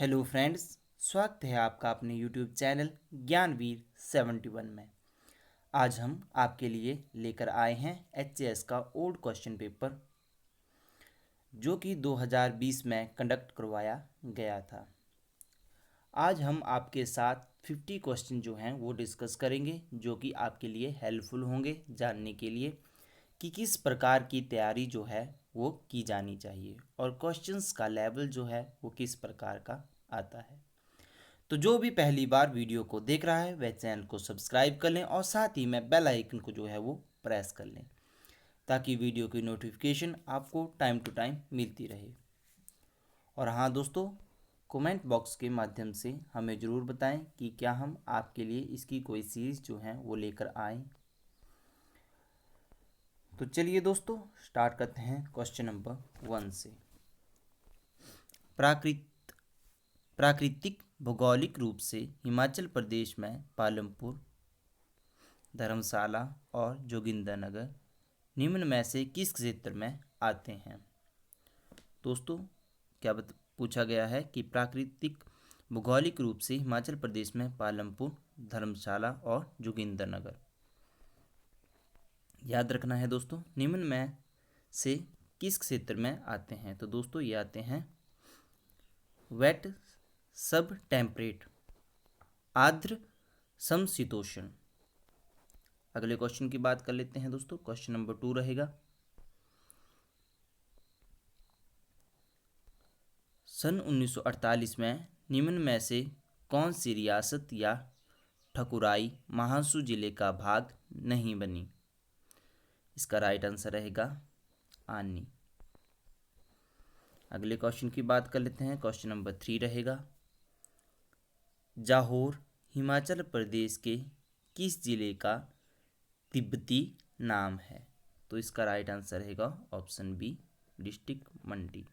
Hello friends, स्वागत है आपका अपने यूट्यूब चैनल ज्ञानवीर 71 में। आज हम आपके लिए लेकर आए हैं एचएएस का ओल्ड क्वेश्चन पेपर जो कि 2020 में कंडक्ट करवाया गया था। आज हम आपके साथ 50 क्वेश्चन जो हैं वो डिस्कस करेंगे जो कि आपके लिए हेल्पफुल होंगे जानने के लिए कि किस प्रकार की तैयारी जो है वो की जानी चाहिए और क्वेश्चंस का लेवल जो है वो किस प्रकार का आता है। तो जो भी पहली बार वीडियो को देख रहा है वह चैनल को सब्सक्राइब कर लें और साथ ही में बेल आइकन को जो है वो प्रेस कर लें ताकि वीडियो की नोटिफिकेशन आपको टाइम टू टाइम मिलती रहे। और हाँ दोस्तों, कमेंट बॉक्स के माध्यम से हमें ज़रूर बताएं कि क्या हम आपके लिए इसकी कोई सीरीज़ जो है वो लेकर आएँ। तो चलिए दोस्तों स्टार्ट करते हैं क्वेश्चन नंबर 1 से। प्राकृतिक भौगोलिक रूप से हिमाचल प्रदेश में पालमपुर, धर्मशाला और जोगिंदरनगर निम्न में से किस क्षेत्र में आते हैं। दोस्तों क्या पूछा गया है कि प्राकृतिक भौगोलिक रूप से हिमाचल प्रदेश में पालमपुर, धर्मशाला और जोगिंदरनगर। याद रखना है दोस्तों, निम्न में से किस क्षेत्र में आते हैं। तो दोस्तों ये आते हैं वेट सब टेम्परेट, आर्द्र समशीतोष्ण। अगले क्वेश्चन की बात कर लेते हैं दोस्तों। क्वेश्चन नंबर 2 रहेगा, सन 1948 में निम्न में से कौन सी रियासत या ठकुराई महासू जिले का भाग नहीं बनी। इसका राइट आंसर रहेगा आनी। अगले क्वेश्चन की बात कर लेते हैं। क्वेश्चन नंबर 3 रहेगा, जाहोर हिमाचल प्रदेश के किस जिले का तिब्बती नाम है। तो इसका राइट आंसर रहेगा ऑप्शन बी, डिस्ट्रिक्ट मंडी।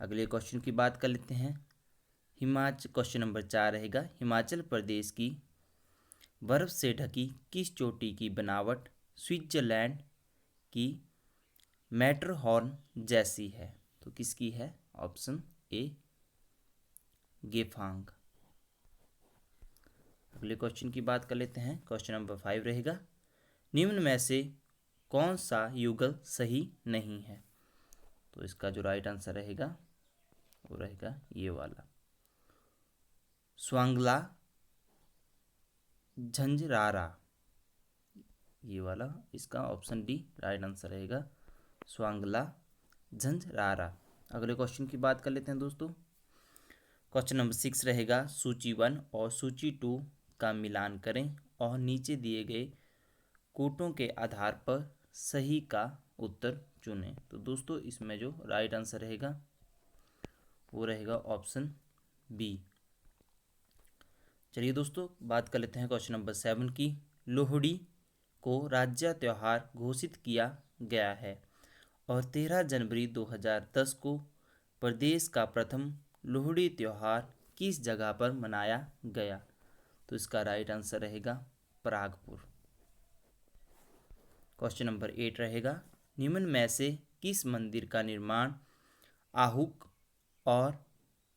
अगले क्वेश्चन की बात कर लेते हैं। क्वेश्चन नंबर 4 रहेगा, हिमाचल प्रदेश की बर्फ से ढकी किस चोटी की बनावट स्विट्जरलैंड की मैटरहॉर्न जैसी है। तो किसकी है, ऑप्शन ए, गेफांग। अगले क्वेश्चन की बात कर लेते हैं। क्वेश्चन नंबर 5 रहेगा, निम्न में से कौन सा युगल सही नहीं है। तो इसका जो राइट आंसर रहेगा वो रहेगा ये वाला, स्वांगला झंझरारा, ये वाला। इसका ऑप्शन डी राइट आंसर रहेगा, स्वांगला झंझरारा। अगले क्वेश्चन की बात कर लेते हैं दोस्तों। क्वेश्चन नंबर 6 रहेगा, सूची 1 और सूची 2 का मिलान करें और नीचे दिए गए कोटों के आधार पर सही का उत्तर चुनें। तो दोस्तों इसमें जो राइट आंसर रहेगा वो रहेगा ऑप्शन बी। चलिए दोस्तों बात कर लेते हैं क्वेश्चन नंबर 7 की। लोहड़ी को राज्य त्यौहार घोषित किया गया है और 13 जनवरी 2010 को प्रदेश का प्रथम लोहड़ी त्यौहार किस जगह पर मनाया गया। तो इसका राइट आंसर रहेगा परागपुर। क्वेश्चन नंबर 8 रहेगा, निम्न में से किस मंदिर का निर्माण आहुक और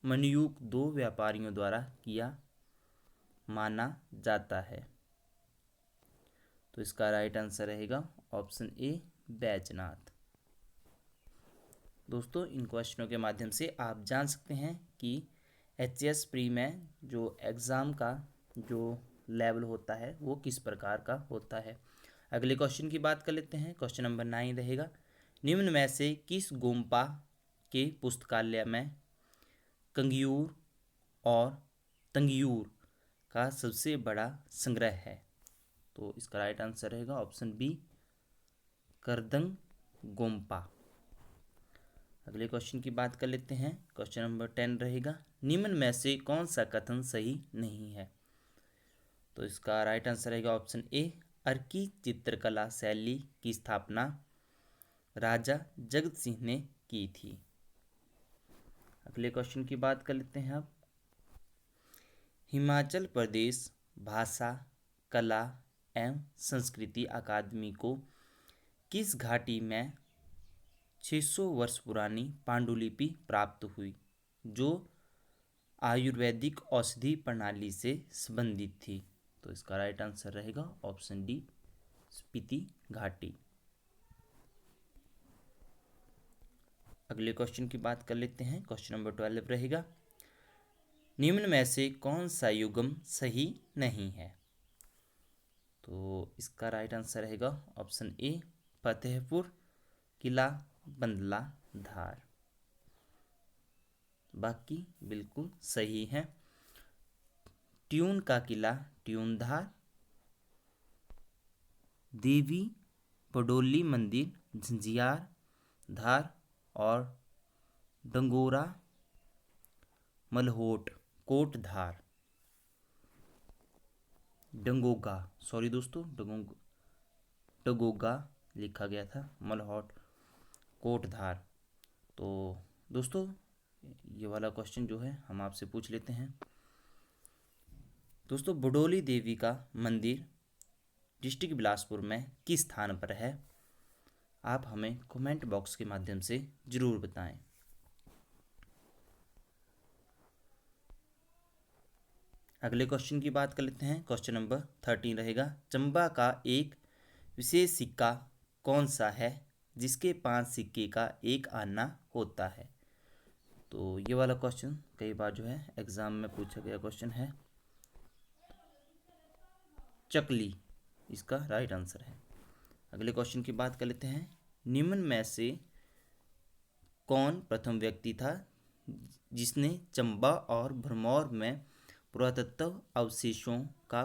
मनयूक दो व्यापारियों द्वारा किया माना जाता है। तो इसका राइट आंसर रहेगा ऑप्शन ए, बैजनाथ। दोस्तों इन क्वेश्चनों के माध्यम से आप जान सकते हैं कि एचएएस प्री में जो एग्ज़ाम का जो लेवल होता है वो किस प्रकार का होता है। अगले क्वेश्चन की बात कर लेते हैं। क्वेश्चन नंबर 9 रहेगा, निम्न में से किस गोम्पा के पुस्तकालय में कंगियूर और तंगियूर का सबसे बड़ा संग्रह है। तो इसका राइट आंसर रहेगा ऑप्शन बी, करदंग गोम्पा। अगले क्वेश्चन की बात कर लेते हैं। क्वेश्चन नंबर 10 रहेगा, निम्न में से कौन सा कथन सही नहीं है। तो इसका राइट आंसर रहेगा ऑप्शन ए, अर्की चित्रकला शैली की स्थापना राजा जगत सिंह ने की थी। अगले क्वेश्चन की बात कर लेते हैं। अब हिमाचल प्रदेश भाषा कला एवं संस्कृति अकादमी को किस घाटी में 600 वर्ष पुरानी पांडुलिपि प्राप्त हुई। जो आयुर्वेदिक औषधि प्रणाली से संबंधित थी? तो इसका राइट आंसर रहेगा ऑप्शन डी, स्पीति घाटी। अगले क्वेश्चन की बात कर लेते हैं। क्वेश्चन नंबर 12 रहेगा, निम्न में से कौन सा युग्म सही नहीं है? तो इसका राइट आंसर रहेगा ऑप्शन ए, फतेहपुर किला बंदला धार। बाकी बिल्कुल सही है। ट्यून का किला ट्यून धार, देवी पडोली मंदिर झंझियार धार, और डंगोरा मलहोट कोट धार। डंगोगा, सॉरी दोस्तों, डगोगा लिखा गया था, मलहोट कोट धार। तो दोस्तों ये वाला क्वेश्चन जो है हम आपसे पूछ लेते हैं। दोस्तों बडोली देवी का मंदिर डिस्ट्रिक्ट बिलासपुर में किस स्थान पर है? आप हमें कमेंट बॉक्स के माध्यम से ज़रूर बताएं। अगले क्वेश्चन की बात कर लेते हैं। क्वेश्चन नंबर 13 रहेगा, चंबा का एक विशेष सिक्का कौन सा है जिसके 5 सिक्के का एक आना होता है? तो ये वाला क्वेश्चन कई बार जो है एग्जाम में पूछा गया क्वेश्चन है। चकली इसका राइट आंसर है। अगले क्वेश्चन की बात कर लेते हैं, निम्न में से कौन प्रथम व्यक्ति था जिसने चंबा और भरमौर में पुरातत्व अवशेषों का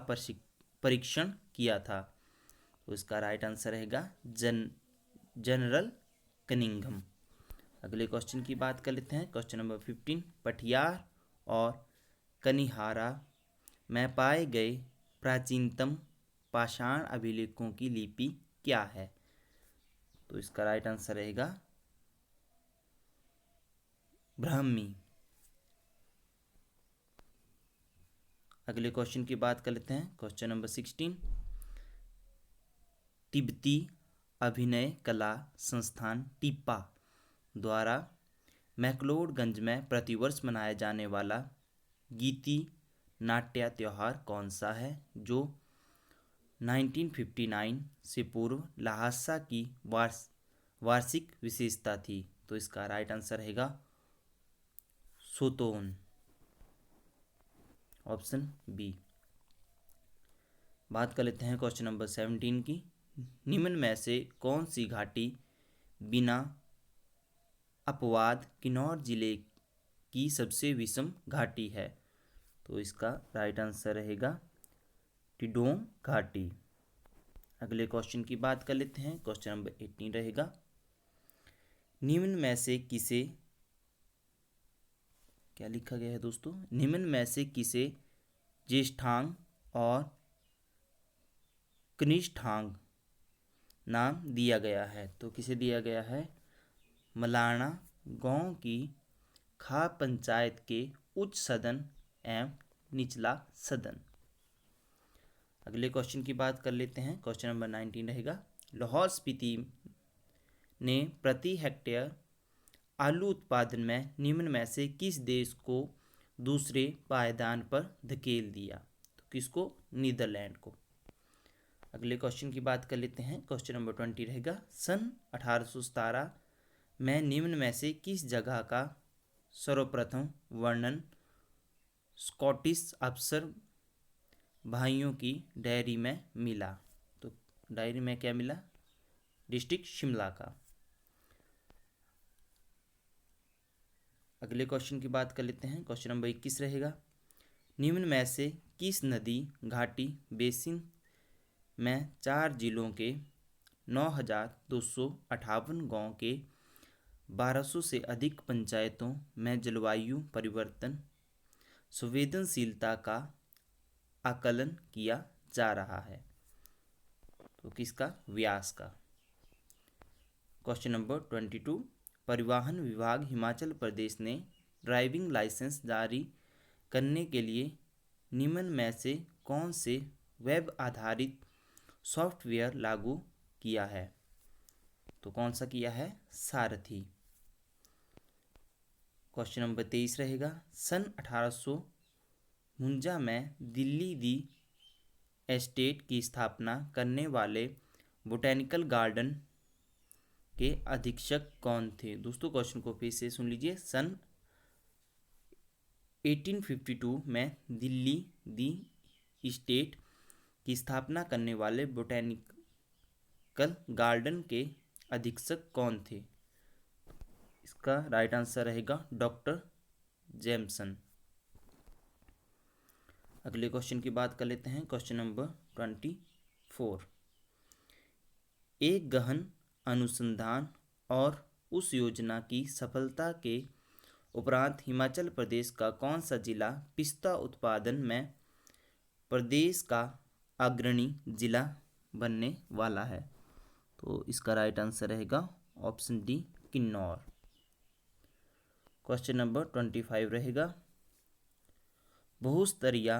परीक्षण किया था? तो इसका राइट आंसर रहेगा जनरल कनिंघम। अगले क्वेश्चन की बात कर लेते हैं। क्वेश्चन नंबर 15, पठियार और कनिहारा में पाए गए प्राचीनतम पाषाण अभिलेखों की लिपि क्या है? तो इसका राइट आंसर रहेगा ब्राह्मी। अगले क्वेश्चन की बात कर लेते हैं। क्वेश्चन नंबर 16, तिब्बती अभिनय कला संस्थान टिप्पा द्वारा मैक्लोडगंज में प्रतिवर्ष मनाया जाने वाला गीती नाट्य त्योहार कौन सा है जो 1959 से पूर्व ल्हासा की वार्षिक विशेषता थी? तो इसका राइट आंसर रहेगा सोतोन, ऑप्शन बी। बात कर लेते हैं क्वेश्चन नंबर 17 की, निम्न में से कौन सी घाटी बिना अपवाद किन्नौर जिले की सबसे विषम घाटी है? तो इसका राइट आंसर रहेगा टिडोंग घाटी। अगले क्वेश्चन की बात कर लेते हैं। क्वेश्चन नंबर 18 रहेगा, निम्न में से किसे, क्या लिखा गया है दोस्तों, निम्न में से किसे ज्येष्ठांग और कनिष्ठांग नाम दिया गया है? तो किसे दिया गया है? मलाना गांव की खा पंचायत के उच्च सदन एवं निचला सदन। अगले क्वेश्चन की बात कर लेते हैं। क्वेश्चन नंबर 19 रहेगा, लाहौल स्पीति ने प्रति हेक्टेयर आलू उत्पादन में निम्न में से किस देश को दूसरे पायदान पर धकेल दिया? तो किसको? नीदरलैंड को। अगले क्वेश्चन की बात कर लेते हैं। क्वेश्चन नंबर 20 रहेगा, सन 1817 में निम्न में से किस जगह का सर्वप्रथम वर्णन स्कॉटिश अफसर भाइयों की डायरी में मिला? तो डायरी में क्या मिला? डिस्ट्रिक्ट शिमला का। अगले क्वेश्चन की बात कर लेते हैं। क्वेश्चन नंबर 21 रहेगा, निम्न में से किस नदी घाटी बेसिन में 4 जिलों के 9,258 गांव के 1200 से अधिक पंचायतों में जलवायु परिवर्तन संवेदनशीलता का आकलन किया जा रहा है? तो किसका? व्यास का। क्वेश्चन नंबर 22, परिवहन विभाग हिमाचल प्रदेश ने ड्राइविंग लाइसेंस जारी करने के लिए निम्न में से कौन से वेब आधारित सॉफ्टवेयर लागू किया है? तो कौन सा किया है? सारथी। क्वेश्चन नंबर 23 रहेगा, सन 1849 में दिल्ली दी एस्टेट की स्थापना करने वाले बोटेनिकल गार्डन के अधीक्षक कौन थे। दोस्तों क्वेश्चन को फिर से सुन लीजिए। सन 1852 में दिल्ली दी एस्टेट की स्थापना करने वाले बोटेनिकल गार्डन के अधीक्षक कौन थे। इसका राइट आंसर रहेगा डॉक्टर जेम्सन। अगले क्वेश्चन की बात कर लेते हैं। क्वेश्चन नंबर 24, एक गहन अनुसंधान और उस योजना की सफलता के उपरांत हिमाचल प्रदेश का कौन सा जिला पिस्ता उत्पादन में प्रदेश का अग्रणी जिला बनने वाला है। तो इसका राइट आंसर रहेगा option D, Kinnaur. Question number 25 रहेगा, बहुस्तरीय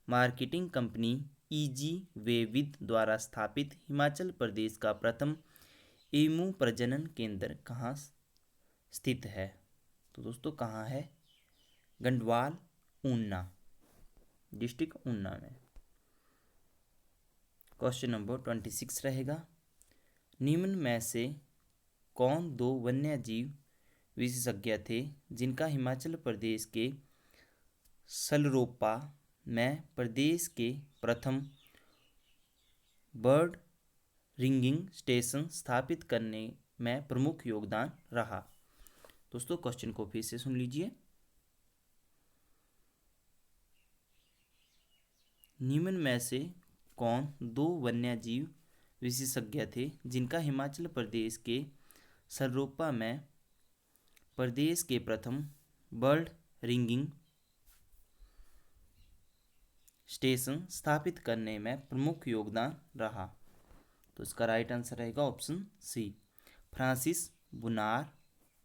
मार्केटिंग कंपनी ईजी वेविद द्वारा स्थापित हिमाचल प्रदेश का प्रथम ईमू प्रजनन केंद्र कहाँ स्थित है। तो दोस्तों कहाँ है, गंडवाल, ऊना, डिस्ट्रिक्ट ऊना में। क्वेश्चन नंबर 26 रहेगा, निम्न में से कौन दो वन्यजीव विशेषज्ञ थे जिनका हिमाचल प्रदेश के सलरोपा में प्रदेश के प्रथम बर्ड रिंगिंग स्टेशन स्थापित करने में प्रमुख योगदान रहा। दोस्तों क्वेश्चन को फिर से सुन लीजिए। निम्न में से कौन दो वन्यजीव विशेषज्ञ थे जिनका हिमाचल प्रदेश के सलरोपा में प्रदेश के प्रथम बर्ड रिंगिंग स्टेशन स्थापित करने में प्रमुख योगदान रहा। तो इसका राइट आंसर रहेगा ऑप्शन सी, फ्रांसिस बुनार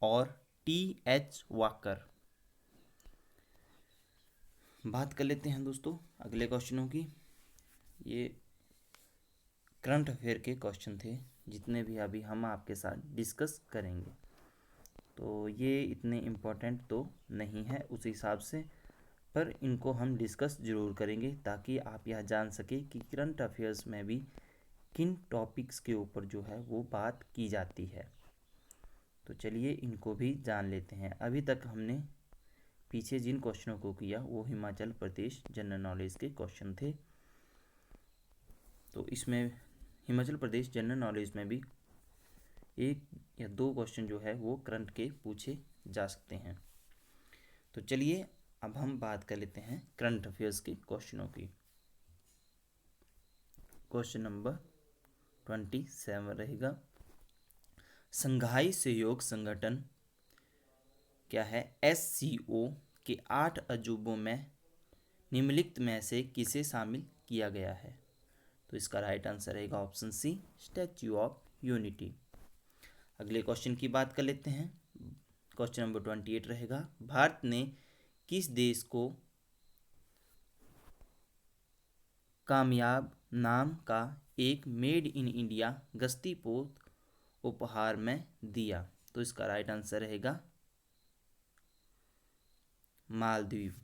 और टी.एच. वाकर। बात कर लेते हैं दोस्तों अगले क्वेश्चनों की। ये करंट अफेयर के क्वेश्चन थे जितने भी अभी हम आपके साथ डिस्कस करेंगे। तो ये इतने इम्पोर्टेंट तो नहीं है उस हिसाब से, पर इनको हम डिस्कस ज़रूर करेंगे ताकि आप यह जान सके कि करंट अफेयर्स में भी किन टॉपिक्स के ऊपर जो है वो बात की जाती है। तो चलिए इनको भी जान लेते हैं। अभी तक हमने पीछे जिन क्वेश्चनों को किया वो हिमाचल प्रदेश जनरल नॉलेज के क्वेश्चन थे। तो इसमें हिमाचल प्रदेश जनरल नॉलेज में भी एक या दो क्वेश्चन जो है वो करंट के पूछे जा सकते हैं। तो चलिए अब हम बात कर लेते हैं करंट अफेयर्स के क्वेश्चनों की। क्वेश्चन नंबर 27 रहेगा, संघाई सहयोग संगठन क्या है, SCO के 8 अजूबों में निम्नलिखित में से किसे शामिल किया गया है। तो इसका राइट आंसर रहेगा option C, Statue of Unity. अगले क्वेश्चन की बात कर लेते हैं। क्वेश्चन नंबर 28 रहेगा, भारत ने किस देश को कामयाब नाम का एक मेड इन इंडिया गश्ती पोत उपहार में दिया। तो इसका राइट आंसर रहेगा मालदीव।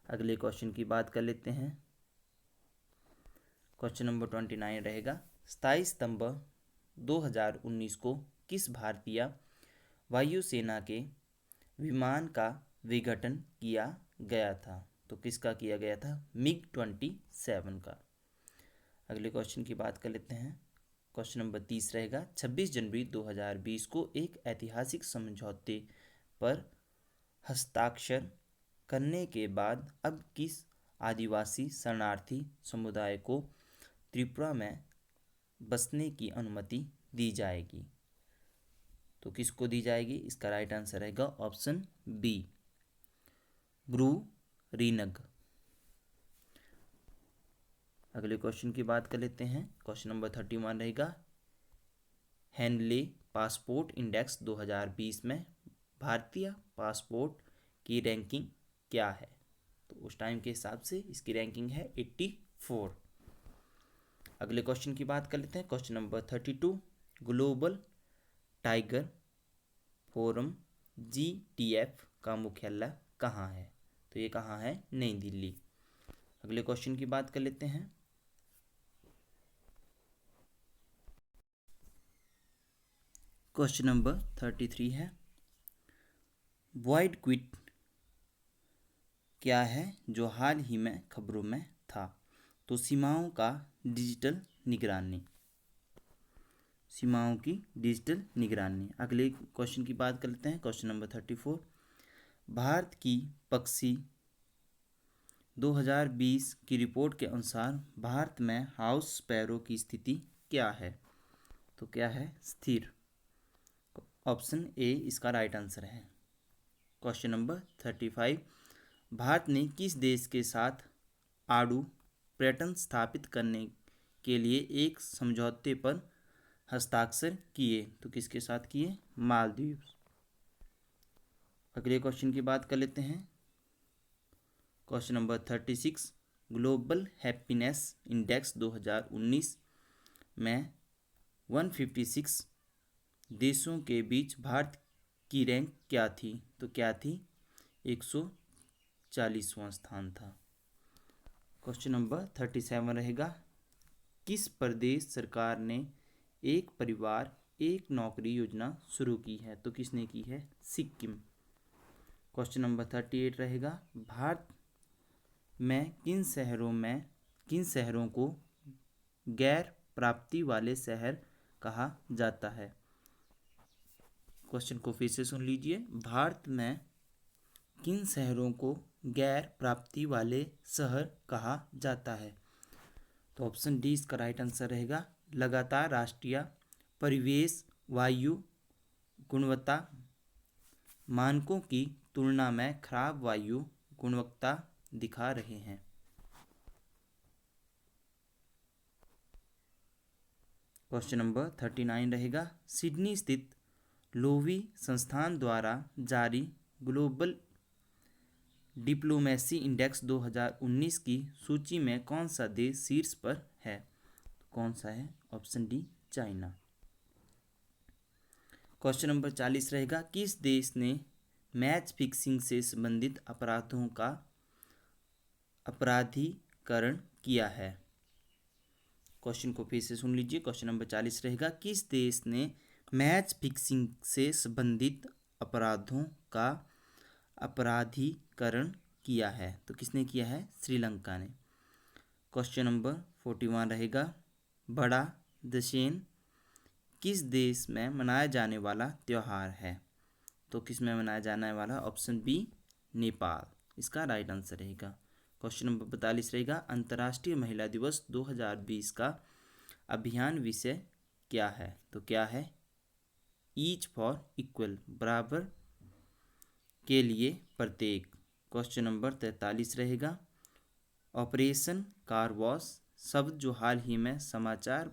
अगले क्वेश्चन की बात कर लेते हैं। क्वेश्चन नंबर 29 रहेगा, 27 सितंबर 2019 को किस भारतीय वायुसेना के विमान का विघटन किया गया था। तो किसका किया गया था, MiG-27 का। अगले क्वेश्चन की बात कर लेते हैं। क्वेश्चन नंबर 30 रहेगा, 26 जनवरी 2020 को एक ऐतिहासिक समझौते पर हस्ताक्षर करने के बाद अब किस आदिवासी शरणार्थी समुदाय को त्रिपुरा में बसने की अनुमति दी जाएगी। तो किसको दी जाएगी, इसका राइट आंसर रहेगा ऑप्शन बी, ब्रू रीनग। अगले क्वेश्चन की बात कर लेते हैं। क्वेश्चन नंबर 31 रहेगा, हेनले पासपोर्ट इंडेक्स 2020 में भारतीय पासपोर्ट की रैंकिंग क्या है। तो उस टाइम के हिसाब से इसकी रैंकिंग है 84। अगले क्वेश्चन की बात कर लेते हैं। Question number 32, global tiger forum GTF का मुख्यालय कहाँ है? तो ये कहाँ है? नई दिल्ली। अगले क्वेश्चन की बात कर लेते हैं। क्वेश्चन नंबर 33 है, वॉइड क्विट क्या है जो हाल ही में खबरों में था? तो सीमाओं का डिजिटल निगरानी, सीमाओं की डिजिटल निगरानी। अगले क्वेश्चन की बात करते हैं। क्वेश्चन नंबर 34, भारत की पक्षी 2020 की रिपोर्ट के अनुसार भारत में हाउस स्पैरो की स्थिति क्या है? तो क्या है? स्थिर। ऑप्शन ए इसका राइट आंसर है। क्वेश्चन नंबर 35, भारत ने किस देश के साथ आड़ू पर्यटन स्थापित करने के लिए एक समझौते पर हस्ताक्षर किए? तो किसके साथ किए? मालदीव। अगले क्वेश्चन की बात कर लेते हैं। Question number 36, global happiness index 2019 में 156 देशों के बीच भारत की रैंक क्या थी? तो क्या थी? 140वां स्थान था। क्वेश्चन नंबर 37 रहेगा, किस प्रदेश सरकार ने एक परिवार एक नौकरी योजना शुरू की है? तो किसने की है? सिक्किम। क्वेश्चन नंबर 38 रहेगा, भारत में किन शहरों को गैर प्राप्ति वाले शहर कहा जाता है? क्वेश्चन को फिर से सुन लीजिए, भारत में किन शहरों को गैर प्राप्ति वाले शहर कहा जाता है? तो ऑप्शन डी इसका राइट आंसर रहेगा। लगातार राष्ट्रीय परिवेश वायु गुणवत्ता मानकों की तुलना में खराब वायु गुणवत्ता दिखा रहे हैं। क्वेश्चन नंबर 39 रहेगा, सिडनी स्थित लोवी संस्थान द्वारा जारी ग्लोबल डिप्लोमेसी इंडेक्स 2019 की सूची में कौन सा देश शीर्ष पर है? कौन सा है? Option D China. Question number 40 रहेगा, किस देश ने मैच फिक्सिंग से संबंधित अपराधों का अपराधीकरण किया है? क्वेश्चन को फिर से सुन लीजिए। क्वेश्चन नंबर 40 रहेगा, किस देश ने मैच फिक्सिंग से संबंधित अपराधों का अपराधीकरण किया है? तो किसने किया है? श्रीलंका ने। क्वेश्चन नंबर 41 रहेगा, बड़ा दशैन किस देश में मनाया जाने वाला त्यौहार है? तो किस में मनाया जाने वाला? ऑप्शन बी नेपाल इसका राइट आंसर रहेगा। क्वेश्चन नंबर 42 रहेगा, अंतर्राष्ट्रीय महिला दिवस 2020 का अभियान विषय क्या है? तो क्या है? ईच फॉर इक्वल, बराबर के लिए प्रत्येक। क्वेश्चन नंबर 43 रहेगा, ऑपरेशन कारवाश शब्द जो हाल ही में समाचार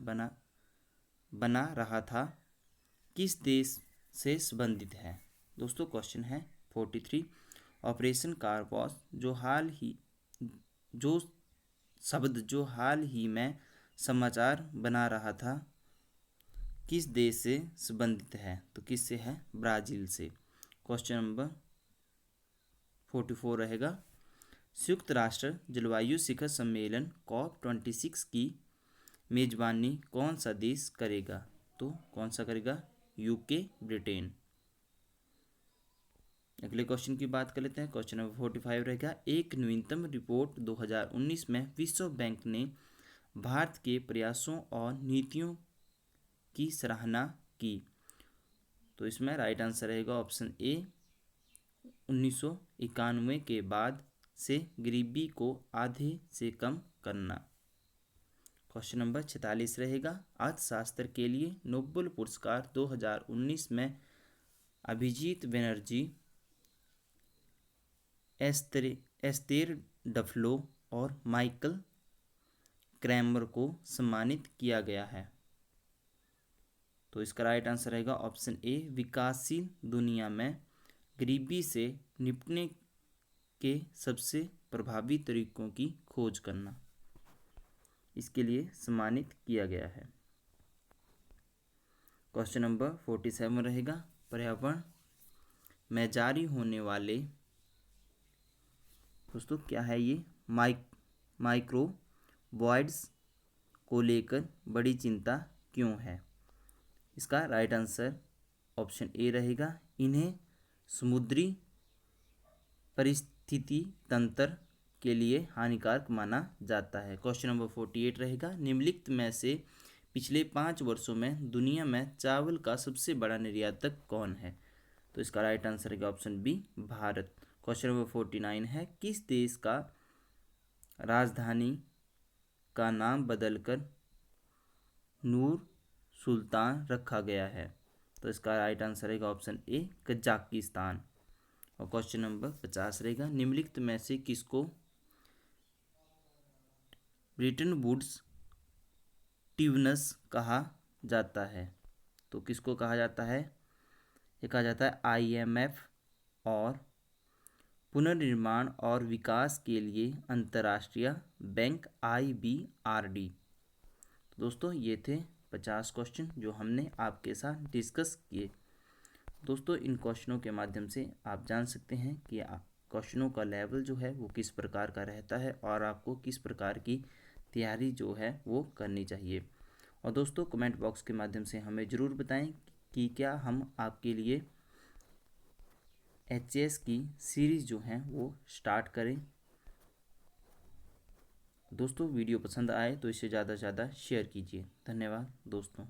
बना रहा था किस देश से संबंधित है? दोस्तों क्वेश्चन है 43, ऑपरेशन कारवाश जो शब्द जो हाल ही में समाचार बना रहा था किस देश से संबंधित है? तो किस से है? ब्राज़ील से। क्वेश्चन नंबर 44 रहेगा, संयुक्त राष्ट्र जलवायु शिखर सम्मेलन COP26 की मेजबानी कौन सा देश करेगा? तो कौन सा करेगा? UK, Britain. अगले क्वेश्चन की बात कर लेते हैं। क्वेश्चन नंबर 45 रहेगा, एक नवीनतम रिपोर्ट 2019 में विश्व बैंक ने भारत के प्रयासों और नीतियों की सराहना की। तो इसमें राइट आंसर रहेगा ऑप्शन ए 1991 के बाद से गरीबी को आधे से कम करना। क्वेश्चन नंबर 46 रहेगा, अर्थशास्त्र के लिए नोबेल पुरस्कार 2019 में अभिजीत बनर्जी, एस्तेर डफ्लो और माइकल क्रैमर को सम्मानित किया गया है। तो इसका राइट आंसर रहेगा ऑप्शन ए विकासशील दुनिया में गरीबी से निपटने के सबसे प्रभावी तरीकों की खोज करना, इसके लिए सम्मानित किया गया है। क्वेश्चन नंबर 47 रहेगा, पर्यावरण में जारी होने वाले दोस्तों क्या है ये माइक्रो वॉइड्स को लेकर बड़ी चिंता क्यों है? इसका राइट आंसर ऑप्शन ए रहेगा, इन्हें समुद्री परिस्थिति तंत्र के लिए हानिकारक माना जाता है। क्वेश्चन नंबर 48 रहेगा, निम्नलिखित में से पिछले 5 वर्षों में दुनिया में चावल का सबसे बड़ा निर्यातक कौन है? तो इसका राइट आंसर है option B, Bharat. Question number 49 है, किस देश का राजधानी का नाम बदलकर नूर सुल्तान रखा गया है? तो इसका राइट आंसर है ऑप्शन ए, कजाकिस्तान। और क्वेश्चन नंबर 50 रहेगा, निम्नलिखित में से किसको ब्रिटन वुड्स ट्यूबनस कहा जाता है? तो किसको कहा जाता है? ये कहा जाता है IMF और पुनर्निर्माण और विकास के लिए अंतर्राष्ट्रीय बैंक IBRD। तो दोस्तों ये थे 50 क्वेश्चन जो हमने आपके साथ डिस्कस किए। दोस्तों इन क्वेश्चनों के माध्यम से आप जान सकते हैं कि क्वेश्चनों का लेवल जो है वो किस प्रकार का रहता है और आपको किस प्रकार की तैयारी जो है वो करनी चाहिए। और दोस्तों कमेंट बॉक्स के माध्यम से हमें ज़रूर बताएं कि क्या हम आपके लिए HCS की सीरीज़ जो हैं वो स्टार्ट करें। दोस्तों वीडियो पसंद आए तो इसे ज़्यादा से ज़्यादा शेयर कीजिए। धन्यवाद दोस्तों।